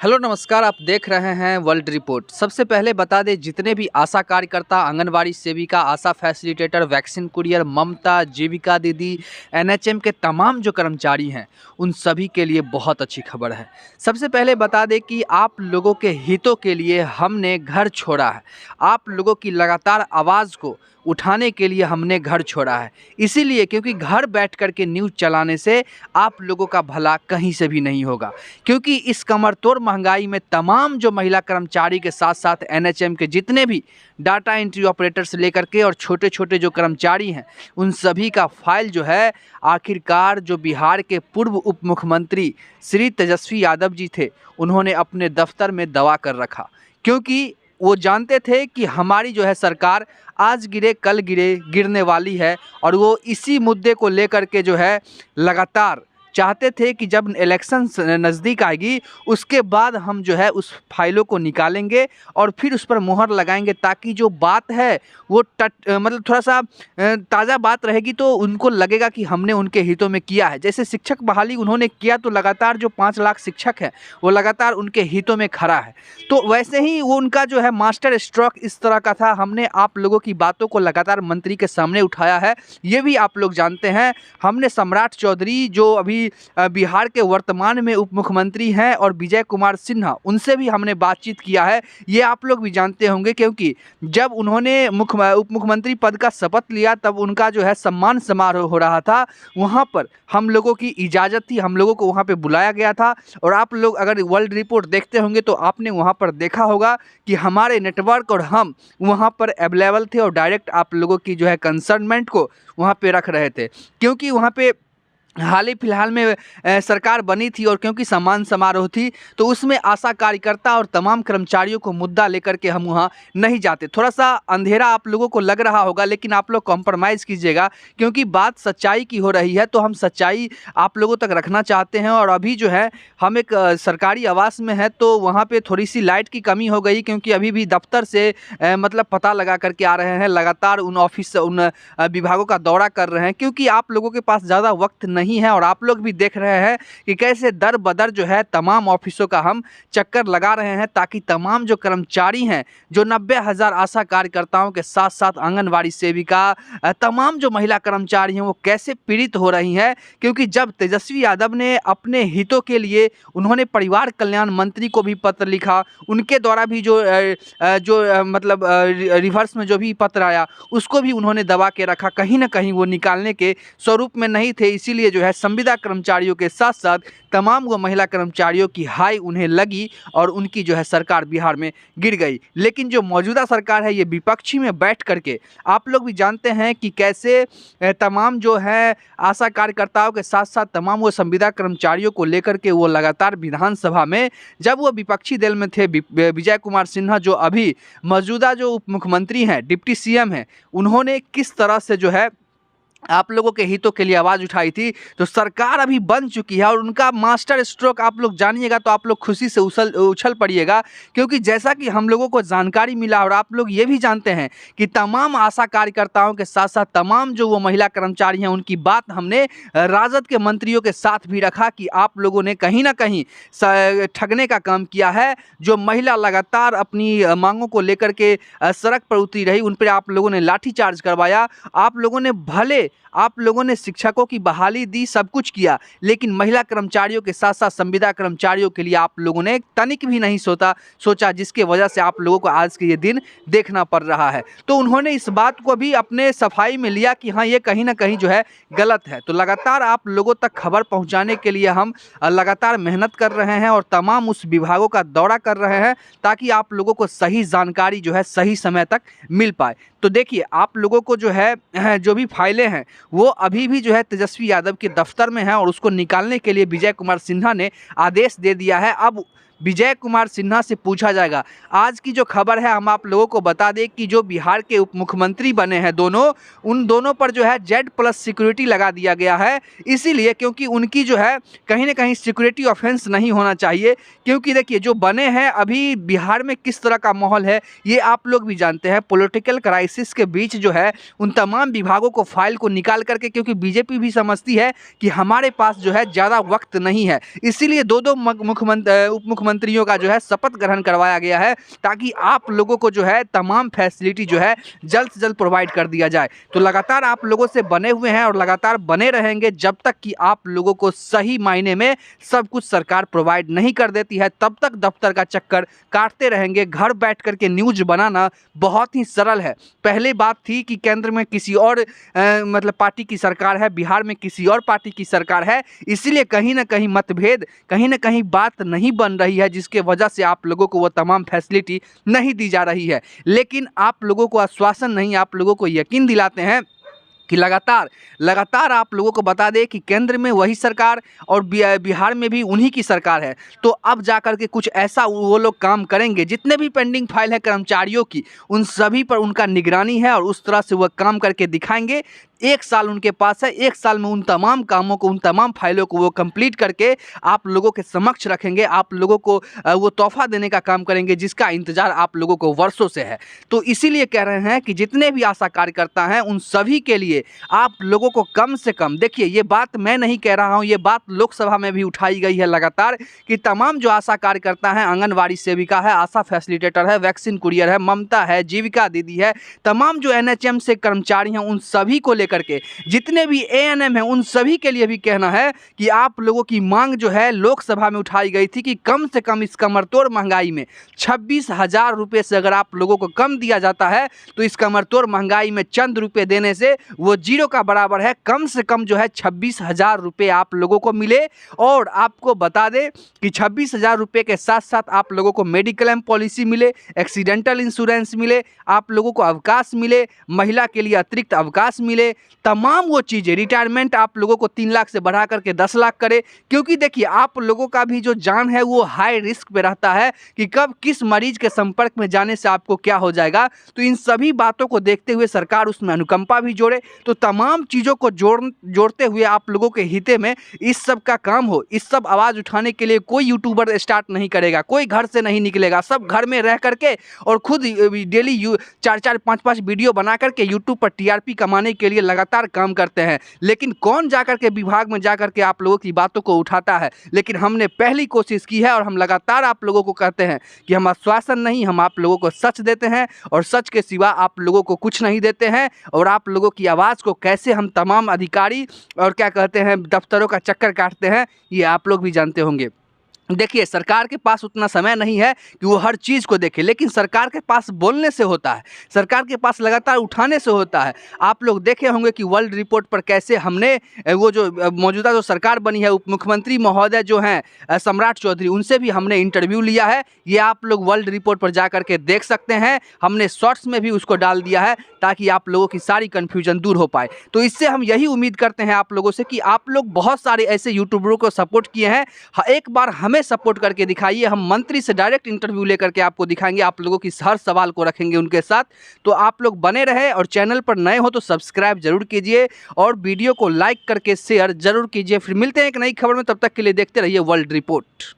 Hello नमस्कार, आप देख रहे हैं वर्ल्ड रिपोर्ट। सबसे पहले बता दें, जितने भी आशा कार्यकर्ता, आंगनवाड़ी सेविका, आशा फैसिलिटेटर, वैक्सीन कुरियर, ममता, जीविका दीदी, एनएचएम के तमाम जो कर्मचारी हैं, उन सभी के लिए बहुत अच्छी खबर है। सबसे पहले बता दें कि आप लोगों के हितों के लिए हमने घर छोड़ा है। आप लोगों की लगातार आवाज़ को उठाने के लिए हमने घर छोड़ा है, इसीलिए क्योंकि घर बैठ कर के न्यूज़ चलाने से आप लोगों का भला कहीं से भी नहीं होगा। क्योंकि इस कमरतोड़ महंगाई में तमाम जो महिला कर्मचारी के साथ साथ एनएचएम के जितने भी डाटा एंट्री ऑपरेटर से लेकर के और छोटे छोटे जो कर्मचारी हैं, उन सभी का फाइल जो है आखिरकार जो बिहार के पूर्व उप मुख्यमंत्री श्री तेजस्वी यादव जी थे, उन्होंने अपने दफ्तर में दबा कर रखा। क्योंकि वो जानते थे कि हमारी जो है सरकार आज गिरे कल गिरने वाली है, और वो इसी मुद्दे को लेकर के जो है लगातार चाहते थे कि जब इलेक्शन नज़दीक आएगी उसके बाद हम जो है उस फाइलों को निकालेंगे और फिर उस पर मुहर लगाएंगे, ताकि जो बात है वो मतलब थोड़ा सा ताज़ा बात रहेगी, तो उनको लगेगा कि हमने उनके हितों में किया है। जैसे शिक्षक बहाली उन्होंने किया, तो लगातार जो 5 लाख शिक्षक है वो लगातार उनके हितों में खड़ा है। तो वैसे ही वो उनका जो है मास्टर स्ट्रोक इस तरह का था। हमने आप लोगों की बातों को लगातार मंत्री के सामने उठाया है, ये भी आप लोग जानते हैं। हमने सम्राट चौधरी जो अभी बिहार के वर्तमान में उप मुख्यमंत्री हैं और विजय कुमार सिन्हा, उनसे भी हमने बातचीत किया है, ये आप लोग भी जानते होंगे। क्योंकि जब उन्होंने उप मुख्यमंत्री पद का शपथ लिया, तब उनका जो है सम्मान समारोह हो रहा था, वहाँ पर हम लोगों की इजाज़त थी, हम लोगों को वहाँ पे बुलाया गया था। और आप लोग अगर वर्ल्ड रिपोर्ट देखते होंगे तो आपने वहाँ पर देखा होगा कि हमारे नेटवर्क और हम वहाँ पर अवेलेबल थे और डायरेक्ट आप लोगों की जो है कंसर्नमेंट को वहाँ पे रख रहे थे। क्योंकि वहाँ पे हाल ही फिलहाल में सरकार बनी थी, और क्योंकि सम्मान समारोह थी, तो उसमें आशा कार्यकर्ता और तमाम कर्मचारियों को मुद्दा लेकर के हम वहाँ नहीं जाते। थोड़ा सा अंधेरा आप लोगों को लग रहा होगा, लेकिन आप लोग कॉम्प्रोमाइज़ कीजिएगा, क्योंकि बात सच्चाई की हो रही है, तो हम सच्चाई आप लोगों तक रखना चाहते हैं। और अभी जो है हम एक सरकारी आवास में है, तो वहाँ पर थोड़ी सी लाइट की कमी हो गई, क्योंकि अभी भी दफ्तर से मतलब पता लगा करके आ रहे हैं, लगातार उन ऑफिस उन विभागों का दौरा कर रहे हैं, क्योंकि आप लोगों के पास ज़्यादा वक्त नहीं है। और आप लोग भी देख रहे हैं कि कैसे दर बदर जो है तमाम ऑफिसों का हम चक्कर लगा रहे हैं, ताकि तमाम जो कर्मचारी हैं, जो 90,000 आशा कार्यकर्ताओं के साथ साथ आंगनवाड़ी सेविका, तमाम जो महिला कर्मचारी हैं, वो कैसे पीड़ित हो रही हैं। क्योंकि जब तेजस्वी यादव ने अपने हितों के लिए उन्होंने परिवार कल्याण मंत्री को भी पत्र लिखा, उनके द्वारा भी मतलब रिवर्स में जो भी पत्र आया, उसको भी उन्होंने दबा के रखा। कहीं ना कहीं वो निकालने के स्वरूप में नहीं थे, इसीलिए जो है संविदा कर्मचारियों के साथ साथ तमाम वो महिला कर्मचारियों की हाई उन्हें लगी, और उनकी जो है सरकार बिहार में गिर गई। लेकिन जो मौजूदा सरकार है, ये विपक्षी में बैठ करके आप लोग भी जानते हैं कि कैसे तमाम जो है आशा कार्यकर्ताओं के साथ साथ तमाम वो संविदा कर्मचारियों को लेकर के वो लगातार विधानसभा में, जब वो विपक्षी दल में थे, विजय कुमार सिन्हा जो अभी मौजूदा जो उप मुख्यमंत्री हैं, डिप्टी सीएम हैं, उन्होंने किस तरह से जो है आप लोगों के हितों के लिए आवाज़ उठाई थी। तो सरकार अभी बन चुकी है, और उनका मास्टर स्ट्रोक आप लोग जानिएगा तो आप लोग खुशी से उछल पड़िएगा। क्योंकि जैसा कि हम लोगों को जानकारी मिला, और आप लोग ये भी जानते हैं कि तमाम आशा कार्यकर्ताओं के साथ साथ तमाम जो वो महिला कर्मचारी हैं, उनकी बात हमने राजद के मंत्रियों के साथ भी रखा कि आप लोगों ने कहीं ना कहीं ठगने का काम किया है। जो महिला लगातार अपनी मांगों को लेकर के सड़क पर उतरी रही, उन पर आप लोगों ने लाठीचार्ज करवाया। आप लोगों ने भले आप लोगों ने शिक्षकों की बहाली दी, सब कुछ किया, लेकिन महिला कर्मचारियों के साथ साथ संविदा कर्मचारियों के लिए आप लोगों ने तनिक भी नहीं सोचा, जिसके वजह से आप लोगों को आज के ये दिन देखना पड़ रहा है। तो उन्होंने इस बात को भी अपने सफाई में लिया कि हाँ, ये कहीं ना कहीं जो है गलत है। तो लगातार आप लोगों तक खबर पहुँचाने के लिए हम लगातार मेहनत कर रहे हैं, और तमाम उस विभागों का दौरा कर रहे हैं, ताकि आप लोगों को सही जानकारी जो है सही समय तक मिल पाए। तो देखिए, आप लोगों को जो है जो भी फाइलें हैं, वो अभी भी जो है तेजस्वी यादव के दफ्तर में है, और उसको निकालने के लिए विजय कुमार सिन्हा ने आदेश दे दिया है। अब विजय कुमार सिन्हा से पूछा जाएगा। आज की जो खबर है, हम आप लोगों को बता दें कि जो बिहार के उप मुख्यमंत्री बने हैं दोनों, उन दोनों पर जो है Z+ सिक्योरिटी लगा दिया गया है। इसीलिए क्योंकि उनकी जो है कहीं ना कहीं सिक्योरिटी ऑफेंस नहीं होना चाहिए। क्योंकि देखिए, जो बने हैं अभी बिहार में किस तरह का माहौल है, ये आप लोग भी जानते हैं। पॉलिटिकल क्राइसिस के बीच जो है उन तमाम विभागों को फाइल को निकाल करके, क्योंकि बीजेपी भी समझती है कि हमारे पास जो है ज़्यादा वक्त नहीं है, इसीलिए दो उप मुख्यमंत्री मुख्यमंत्रियों का जो है शपथ ग्रहण करवाया गया है, ताकि आप लोगों को जो है तमाम फैसिलिटी जो है जल्द से जल्द प्रोवाइड कर दिया जाए। तो लगातार आप लोगों से बने हुए हैं और लगातार बने रहेंगे जब तक कि आप लोगों को सही मायने में सब कुछ सरकार प्रोवाइड नहीं कर देती है, तब तक दफ्तर का चक्कर काटते रहेंगे। घर बैठ करके न्यूज बनाना बहुत ही सरल है। पहले बात थी कि केंद्र में किसी और मतलब पार्टी की सरकार है, बिहार में किसी और पार्टी की सरकार है, इसीलिए कहीं ना कहीं मतभेद, कहीं ना कहीं बात नहीं बन रही है, जिसके वजह से आप लोगों को वो तमाम फैसिलिटी नहीं दी जा रही है। लेकिन आप लोगों को आश्वासन नहीं, आप लोगों को यकीन दिलाते हैं कि लगातार आप लोगों को बता दें कि केंद्र में वही सरकार और बिहार में भी उन्हीं की सरकार है। तो अब जाकर के कुछ ऐसा वो लोग काम करेंगे, जितने भी पेंडिंग फाइल है कर्मचारियों की, उन सभी पर उनका निगरानी है और उस तरह से वह काम करके दिखाएंगे। 1 साल उनके पास है, 1 साल में उन तमाम कामों को, उन तमाम फाइलों को वो कंप्लीट करके आप लोगों के समक्ष रखेंगे। आप लोगों को वो तोहफा देने का काम करेंगे, जिसका इंतजार आप लोगों को वर्षों से है। तो इसीलिए कह रहे हैं कि जितने भी आशा कार्यकर्ता हैं, उन सभी के लिए आप लोगों को कम से कम, देखिए ये बात मैं नहीं कह रहा हूँ, ये बात लोकसभा में भी उठाई गई है लगातार, कि तमाम जो आशा कार्यकर्ता हैं, आंगनवाड़ी सेविका है, आशा फैसिलिटेटर है, वैक्सीन कुरियर है, ममता है, जीविका दीदी है, तमाम जो एनएचएम से कर्मचारी हैं, उन सभी को करके जितने भी एएनएम हैं, उन सभी के लिए भी कहना है कि आप लोगों की मांग जो है लोकसभा में उठाई गई थी कि कम से कम इस कमरतोड़ महंगाई में 26,000 रुपये से अगर आप लोगों को कम दिया जाता है, तो इस कमरतोड़ महंगाई में चंद रुपए देने से वो जीरो का बराबर है। कम से कम जो है 26,000 रुपये आप लोगों को मिले। और आपको बता दें कि 26,000 रुपये के साथ साथ आप लोगों को मेडिक्लेम पॉलिसी मिले, एक्सीडेंटल इंश्योरेंस मिले, आप लोगों को अवकाश मिले, महिला के लिए अतिरिक्त अवकाश मिले, तमाम वो चीज़ें, रिटायरमेंट आप लोगों को 3 लाख से बढ़ा करके 10 लाख करे। क्योंकि देखिए आप लोगों का भी जो जान है वो हाई रिस्क पे रहता है कि कब किस मरीज के संपर्क में जाने से आपको क्या हो जाएगा। तो इन सभी बातों को देखते हुए सरकार उसमें अनुकंपा भी जोड़े। तो तमाम चीज़ों को जोड़ते हुए आप लोगों के हित में इस सब का काम हो। इस सब आवाज़ उठाने के लिए कोई यूट्यूबर स्टार्ट नहीं करेगा, कोई घर से नहीं निकलेगा, सब घर में रह करके और खुद डेली 4-4, 5-5 वीडियो बना करके यूट्यूब पर टीआरपी कमाने के लिए लगातार काम करते हैं। लेकिन कौन जाकर के विभाग में जाकर के आप लोगों की बातों को उठाता है। लेकिन हमने पहली कोशिश की है और हम लगातार आप लोगों को कहते हैं कि हम आश्वासन नहीं, हम आप लोगों को सच देते हैं और सच के सिवा आप लोगों को कुछ नहीं देते हैं। और आप लोगों की आवाज़ को कैसे हम तमाम अधिकारी और क्या कहते हैं दफ्तरों का चक्कर काटते हैं, ये आप लोग भी जानते होंगे। देखिए सरकार के पास उतना समय नहीं है कि वो हर चीज़ को देखे, लेकिन सरकार के पास बोलने से होता है, सरकार के पास लगातार उठाने से होता है। आप लोग देखे होंगे कि वर्ल्ड रिपोर्ट पर कैसे हमने वो जो मौजूदा जो सरकार बनी है, उप मुख्यमंत्री महोदय जो हैं सम्राट चौधरी, उनसे भी हमने इंटरव्यू लिया है। ये आप लोग वर्ल्ड रिपोर्ट पर जा कर के देख सकते हैं। हमने शॉर्ट्स में भी उसको डाल दिया है ताकि आप लोगों की सारी कन्फ्यूजन दूर हो पाए। तो इससे हम यही उम्मीद करते हैं आप लोगों से कि आप लोग बहुत सारे ऐसे यूट्यूबरों को सपोर्ट किए हैं, एक बार हमें सपोर्ट करके दिखाइए। हम मंत्री से डायरेक्ट इंटरव्यू लेकर के आपको दिखाएंगे, आप लोगों की हर सवाल को रखेंगे उनके साथ। तो आप लोग बने रहे और चैनल पर नए हो तो सब्सक्राइब जरूर कीजिए और वीडियो को लाइक करके शेयर जरूर कीजिए। फिर मिलते हैं एक नई खबर में, तब तक के लिए देखते रहिए वर्ल्ड रिपोर्ट।